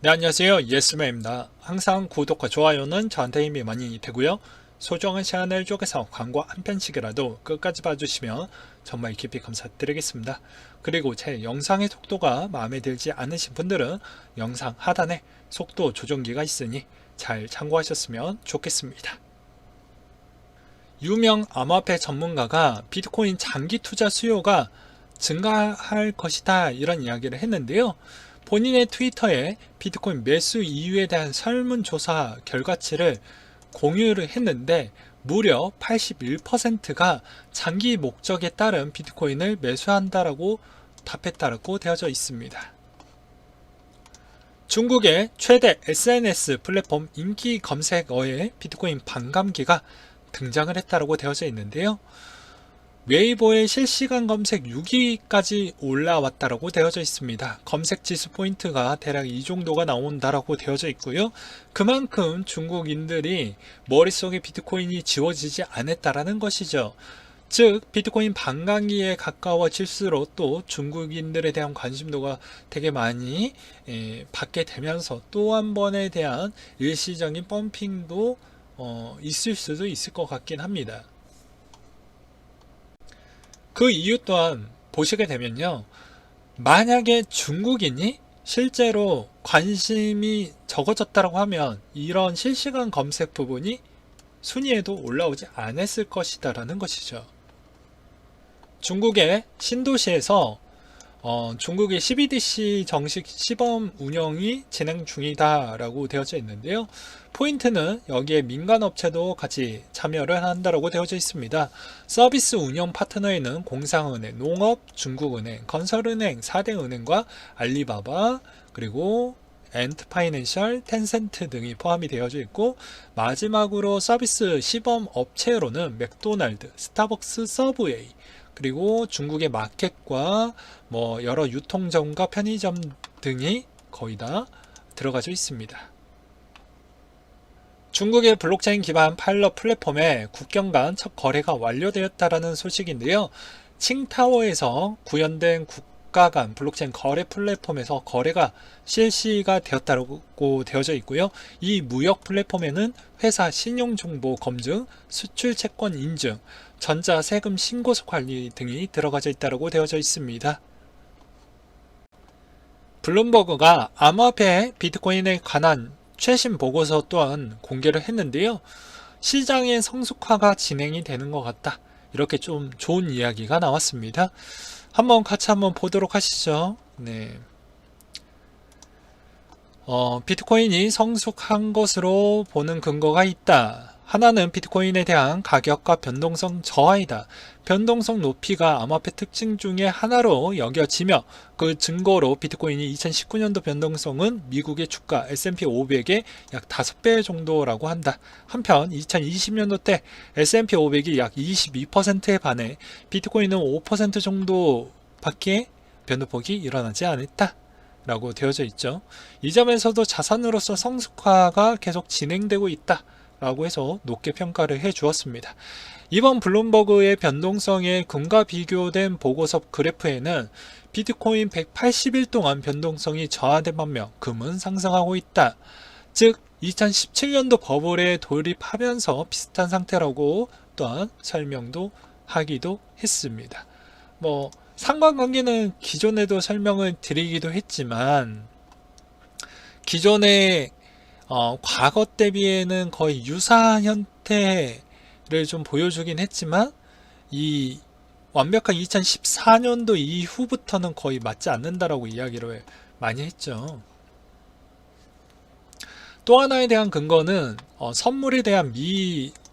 네, 안녕하세요. 예스맨입니다. 항상 구독과 좋아요는 저한테 힘이 많이 되고요. 소중한 시간을 쪼개서 광고 한 편씩이라도 끝까지 봐주시면 정말 깊이 감사드리겠습니다. 그리고 제 영상의 속도가 마음에 들지 않으신 분들은 영상 하단에 속도 조정기가 있으니 잘 참고하셨으면 좋겠습니다. 유명 암호화폐 전문가가 비트코인 장기 투자 수요가 증가할 것이다 이런 이야기를 했는데요. 본인의 트위터에 비트코인 매수 이유에 대한 설문조사 결과치를 공유를 했는데 무려 81%가 장기 목적에 따른 비트코인을 매수한다라고 답했다고 되어져 있습니다. 중국의 최대 SNS 플랫폼 인기 검색어에 비트코인 반감기가 등장을 했다고 되어져 있는데요. 웨이보의 실시간 검색 6위까지 올라왔다고 되어져 있습니다. 검색 지수 포인트가 대략 이 정도가 나온다라고 되어져 있고요. 그만큼 중국인들이 머릿속에 비트코인이 지워지지 않았다라는 것이죠. 즉 비트코인 반감기에 가까워질수록 또 중국인들에 대한 관심도가 되게 많이 받게 되면서 또 한 번에 대한 일시적인 펌핑도 있을 수도 있을 것 같긴 합니다. 그 이유 또한 보시게 되면요. 만약에 중국인이 실제로 관심이 적어졌다고 하면 이런 실시간 검색 부분이 순위에도 올라오지 않았을 것이다 라는 것이죠. 중국의 신도시에서 중국의 CBDC 정식 시범 운영이 진행 중이다 라고 되어져 있는데요. 포인트는 여기에 민간업체도 같이 참여를 한다고 되어져 있습니다. 서비스 운영 파트너에는 공상은행, 농업, 중국은행, 건설은행, 4대 은행과 알리바바, 그리고 엔트파이낸셜, 텐센트 등이 포함이 되어져 있고, 마지막으로 서비스 시범 업체로는 맥도날드, 스타벅스, 서브웨이, 그리고 중국의 마켓과 여러 유통점과 편의점 등이 거의 다 들어가져 있습니다. 중국의 블록체인 기반 파일럿 플랫폼에 국경 간 첫 거래가 완료되었다라는 소식인데요. 칭타오에서 구현된 국가 간 블록체인 거래 플랫폼에서 거래가 실시가 되었다고 되어져 있고요. 이 무역 플랫폼에는 회사 신용정보 검증, 수출 채권 인증, 전자 세금 신고서 관리 등이 들어가져 있다고 되어져 있습니다. 블룸버그가 암호화폐 비트코인에 관한 최신 보고서 또한 공개를 했는데요. 시장의 성숙화가 진행이 되는 것 같다. 이렇게 좀 좋은 이야기가 나왔습니다. 같이 한번 보도록 하시죠. 네. 비트코인이 성숙한 것으로 보는 근거가 있다. 하나는 비트코인에 대한 가격과 변동성 저하이다. 변동성 높이가 암호화폐 특징 중에 하나로 여겨지며 그 증거로 비트코인이 2019년도 변동성은 미국의 주가 S&P 500의 약 5배 정도라고 한다. 한편 2020년도 때 S&P 500이 약 22%에 반해 비트코인은 5% 정도밖에 변동폭이 일어나지 않았다. 라고 되어져 있죠. 이 점에서도 자산으로서 성숙화가 계속 진행되고 있다. 라고 해서 높게 평가를 해 주었습니다. 이번 블룸버그의 변동성의 금과 비교된 보고서 그래프에는 비트코인 180일 동안 변동성이 저하된 반면 금은 상승하고 있다. 즉 2017년도 버블에 돌입하면서 비슷한 상태라고 또한 설명도 하기도 했습니다. 상관관계는 기존에도 설명을 드리기도 했지만 기존의 과거 대비에는 거의 유사한 형태를 좀 보여주긴 했지만 이 완벽한 2014년도 이후부터는 거의 맞지 않는다라고 이야기를 많이 했죠. 또 하나에 대한 근거는 선물에 대한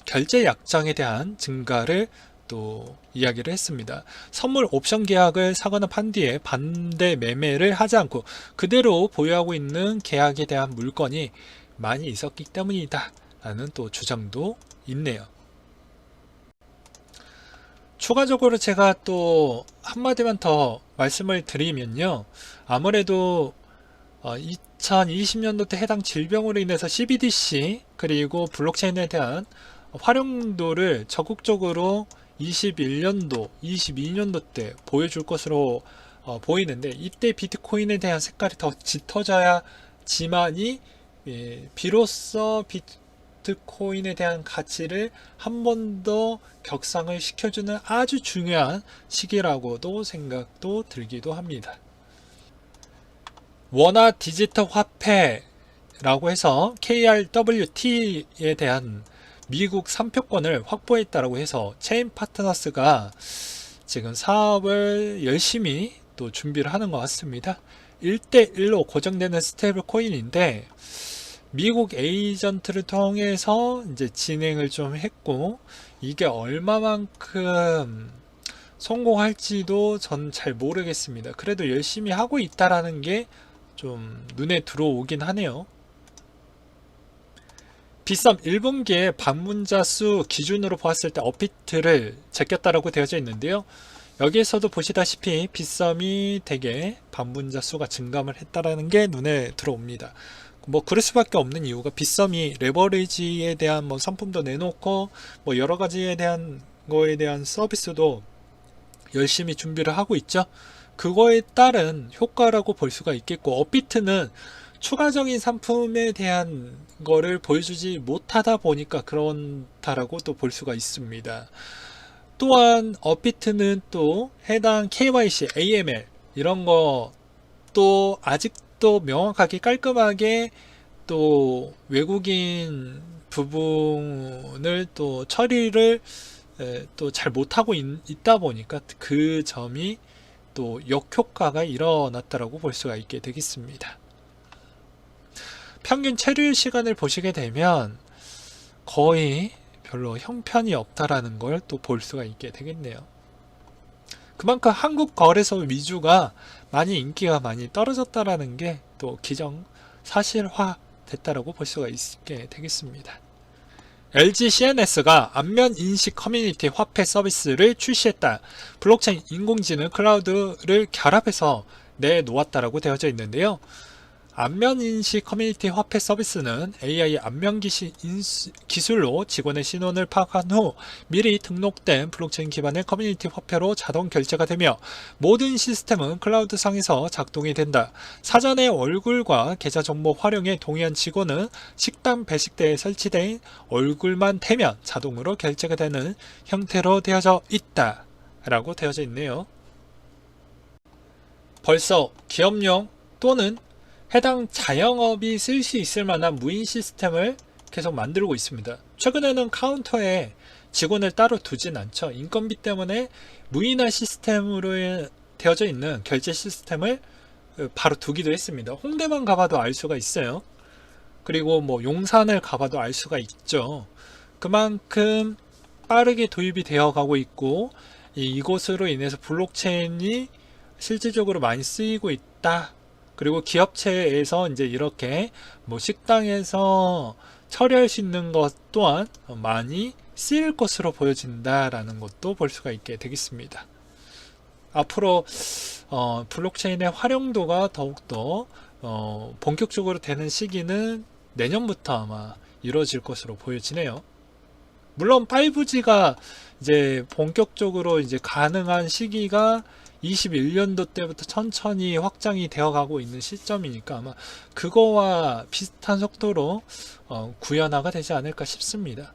결제 약정에 대한 증가를 또 이야기를 했습니다. 선물 옵션 계약을 사거나 판 뒤에 반대 매매를 하지 않고 그대로 보유하고 있는 계약에 대한 물건이 많이 있었기 때문이다 라는 또 주장도 있네요. 추가적으로 제가 또 한마디만 더 말씀을 드리면요. 아무래도 2020년도 때 해당 질병으로 인해서 CBDC 그리고 블록체인에 대한 활용도를 적극적으로 21년도, 22년도 때 보여줄 것으로 보이는데 이때 비트코인에 대한 색깔이 더 짙어져야 지만이 비로소 비트코인에 대한 가치를 한 번 더 격상을 시켜주는 아주 중요한 시기라고도 생각도 들기도 합니다. 원화 디지털 화폐라고 해서 KRWT에 대한 미국 3표권을 확보했다라고 해서 체인 파트너스가 지금 사업을 열심히 또 준비를 하는 것 같습니다. 1대1로 고정되는 스테이블 코인인데 미국 에이전트를 통해서 이제 진행을 좀 했고, 이게 얼마만큼 성공할지도 전 잘 모르겠습니다. 그래도 열심히 하고 있다라는 게 좀 눈에 들어오긴 하네요. 비썸 1분기에 방문자 수 기준으로 보았을 때 업비트를 제꼈다라고 되어져 있는데요. 여기에서도 보시다시피 비썸이 되게 방문자 수가 증감을 했다라는 게 눈에 들어옵니다. 뭐 그럴 수밖에 없는 이유가 비썸이 레버리지에 대한 뭐 상품도 내놓고 뭐 여러 가지에 대한 거에 대한 서비스도 열심히 준비를 하고 있죠. 그거에 따른 효과라고 볼 수가 있겠고, 업비트는 추가적인 상품에 대한 거를 보여주지 못하다 보니까 그렇다라고 또 볼 수가 있습니다. 또한 업비트는 또 해당 KYC, AML 이런 거 또 아직도 명확하게 깔끔하게 또 외국인 부분을 또 처리를 또 잘 못하고 있다 보니까 그 점이 또 역효과가 일어났다라고 볼 수가 있게 되겠습니다. 평균 체류 시간을 보시게 되면 거의 별로 형편이 없다라는 걸 또 볼 수가 있게 되겠네요. 그만큼 한국 거래소 위주가 많이 인기가 많이 떨어졌다라는 게 또 기정 사실화 됐다라고 볼 수가 있게 되겠습니다. LG CNS가 안면 인식 커뮤니티 화폐 서비스를 출시했다. 블록체인 인공지능 클라우드를 결합해서 내놓았다라고 되어져 있는데요. 안면인식 커뮤니티 화폐 서비스는 AI 안면 기술로 직원의 신원을 파악한 후 미리 등록된 블록체인 기반의 커뮤니티 화폐로 자동 결제가 되며 모든 시스템은 클라우드상에서 작동이 된다. 사전에 얼굴과 계좌 정보 활용에 동의한 직원은 식당 배식대에 설치된 얼굴만 대면 자동으로 결제가 되는 형태로 되어져 있다. 라고 되어져 있네요. 벌써 기업용 또는 해당 자영업이 쓸 수 있을 만한 무인 시스템을 계속 만들고 있습니다. 최근에는 카운터에 직원을 따로 두진 않죠. 인건비 때문에 무인화 시스템으로 되어져 있는 결제 시스템을 바로 두기도 했습니다. 홍대만 가봐도 알 수가 있어요. 그리고 뭐 용산을 가봐도 알 수가 있죠. 그만큼 빠르게 도입이 되어 가고 있고, 이곳으로 인해서 블록체인이 실질적으로 많이 쓰이고 있다. 그리고 기업체에서 이제 이렇게 뭐 식당에서 처리할 수 있는 것 또한 많이 쓰일 것으로 보여진다라는 것도 볼 수가 있게 되겠습니다. 앞으로 블록체인의 활용도가 더욱더 본격적으로 되는 시기는 내년부터 아마 이루어질 것으로 보여지네요. 물론 5G가 이제 본격적으로 이제 가능한 시기가 21년도 때부터 천천히 확장이 되어 가고 있는 시점이니까 아마 그거와 비슷한 속도로 구현화가 되지 않을까 싶습니다.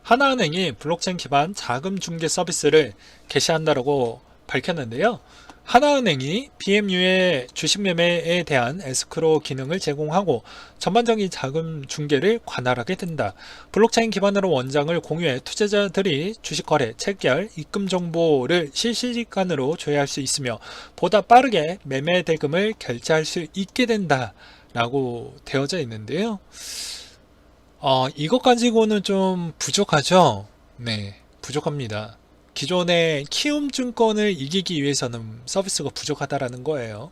하나은행이 블록체인 기반 자금 중개 서비스를 개시한다고 밝혔는데요. 하나은행이 BMU의 주식 매매에 대한 에스크로 기능을 제공하고 전반적인 자금 중개를 관할하게 된다. 블록체인 기반으로 원장을 공유해 투자자들이 주식 거래, 체결, 입금 정보를 실시간으로 조회할 수 있으며 보다 빠르게 매매 대금을 결제할 수 있게 된다. 라고 되어져 있는데요. 이것 가지고는 좀 부족하죠? 네, 부족합니다. 기존의 키움증권을 이기기 위해서는 서비스가 부족하다라는 거예요.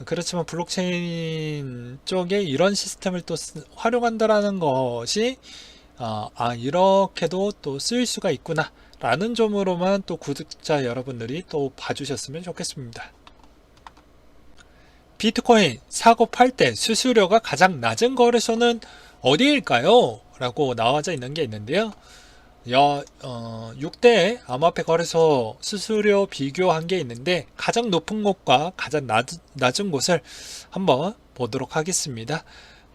그렇지만 블록체인 쪽에 이런 시스템을 또 활용한다라는 것이 이렇게도 또 쓰일 수가 있구나 라는 점으로만 또 구독자 여러분들이 또 봐주셨으면 좋겠습니다. 비트코인 사고 팔 때 수수료가 가장 낮은 거래소는 어디일까요? 라고 나와져 있는 게 있는데요. 6대 암호화폐 거래소 수수료 비교한 게 있는데 가장 높은 곳과 가장 낮은 곳을 한번 보도록 하겠습니다.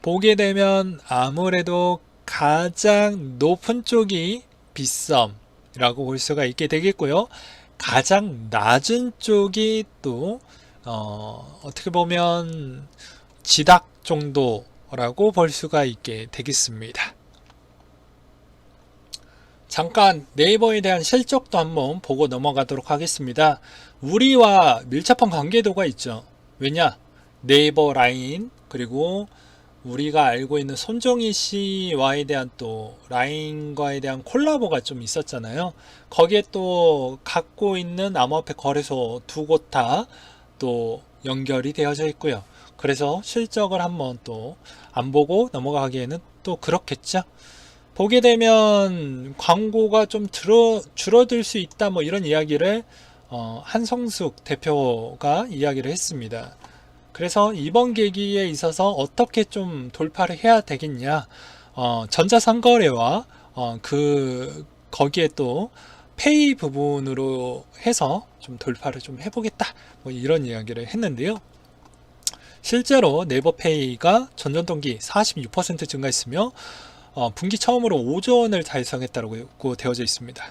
보게 되면 아무래도 가장 높은 쪽이 빗썸이라고 볼 수가 있게 되겠고요. 가장 낮은 쪽이 또 어떻게 보면 지닥 정도라고 볼 수가 있게 되겠습니다. 잠깐 네이버에 대한 실적도 한번 보고 넘어가도록 하겠습니다. 우리와 밀접한 관계도가 있죠. 왜냐? 네이버 라인, 그리고 우리가 알고 있는 손정희 씨와에 대한 또 라인과에 대한 콜라보가 좀 있었잖아요. 거기에 또 갖고 있는 암호화폐 거래소 두 곳 다 또 연결이 되어져 있고요. 그래서 실적을 한번 또 안 보고 넘어가기에는 또 그렇겠죠. 보게 되면 광고가 좀 줄어들 수 있다, 뭐 이런 이야기를 한성숙 대표가 이야기를 했습니다. 그래서 이번 계기에 있어서 어떻게 좀 돌파를 해야 되겠냐, 전자상거래와 거기에 또 페이 부분으로 해서 좀 돌파를 좀 해보겠다, 뭐 이런 이야기를 했는데요. 실제로 네이버페이가 전년동기 46% 증가했으며 분기 처음으로 5조 원을 달성했다고 되어져 있습니다.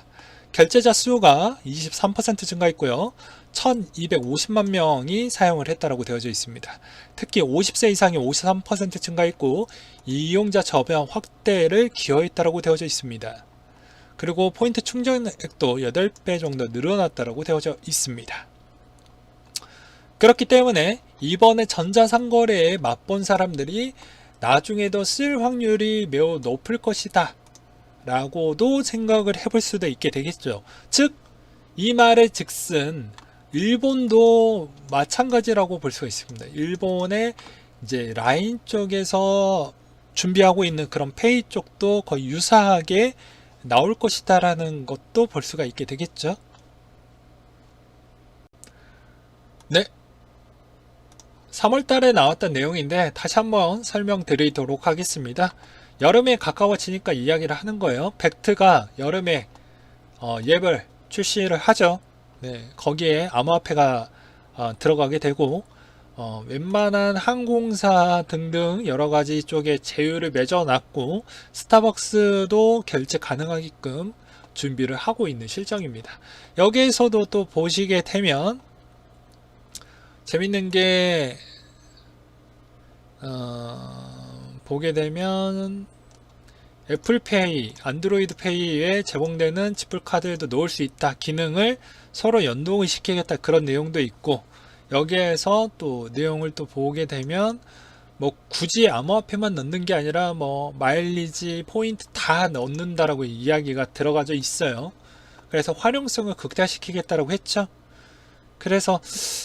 결제자 수가 23% 증가했고요. 1250만 명이 사용을 했다고 되어져 있습니다. 특히 50세 이상이 53% 증가했고 이용자 접영 확대를 기여했다고 되어져 있습니다. 그리고 포인트 충전액도 8배 정도 늘어났다고 되어져 있습니다. 그렇기 때문에 이번에 전자상거래에 맛본 사람들이 나중에도 쓸 확률이 매우 높을 것이다 라고도 생각을 해볼 수도 있게 되겠죠. 즉, 이 말의 즉슨 일본도 마찬가지라고 볼 수가 있습니다. 일본의 이제 라인 쪽에서 준비하고 있는 그런 페이 쪽도 거의 유사하게 나올 것이다 라는 것도 볼 수가 있게 되겠죠. 네, 3월 달에 나왔던 내용인데 다시 한번 설명드리도록 하겠습니다. 여름에 가까워지니까 이야기를 하는 거예요. 벡트가 여름에 앱을 출시를 하죠. 네, 거기에 암호화폐가 들어가게 되고 웬만한 항공사 등등 여러가지 쪽에 제휴를 맺어놨고 스타벅스도 결제 가능하게끔 준비를 하고 있는 실정입니다. 여기에서도 또 보시게 되면 재밌는 게 보게 되면 애플페이, 안드로이드페이에 제공되는 지불카드에도 넣을 수 있다 기능을 서로 연동을 시키겠다, 그런 내용도 있고, 여기에서 또 내용을 또 보게 되면 뭐 굳이 암호화폐만 넣는 게 아니라 뭐 마일리지, 포인트 다 넣는다라고 이야기가 들어가져 있어요. 그래서 활용성을 극대화시키겠다라고 했죠. 그래서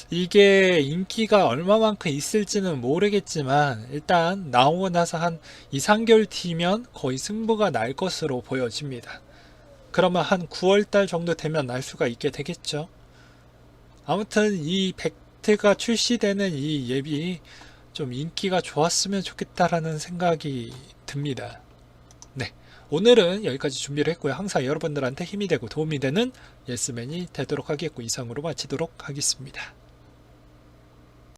이게 인기가 얼마만큼 있을지는 모르겠지만 일단 나오고 나서 한 2, 3개월 뒤면 거의 승부가 날 것으로 보여집니다. 그러면 한 9월달 정도 되면 날 수가 있게 되겠죠. 아무튼 이 벡트가 출시되는 이 앱이 좀 인기가 좋았으면 좋겠다라는 생각이 듭니다. 네, 오늘은 여기까지 준비를 했고요. 항상 여러분들한테 힘이 되고 도움이 되는 예스맨이 되도록 하겠고, 이상으로 마치도록 하겠습니다.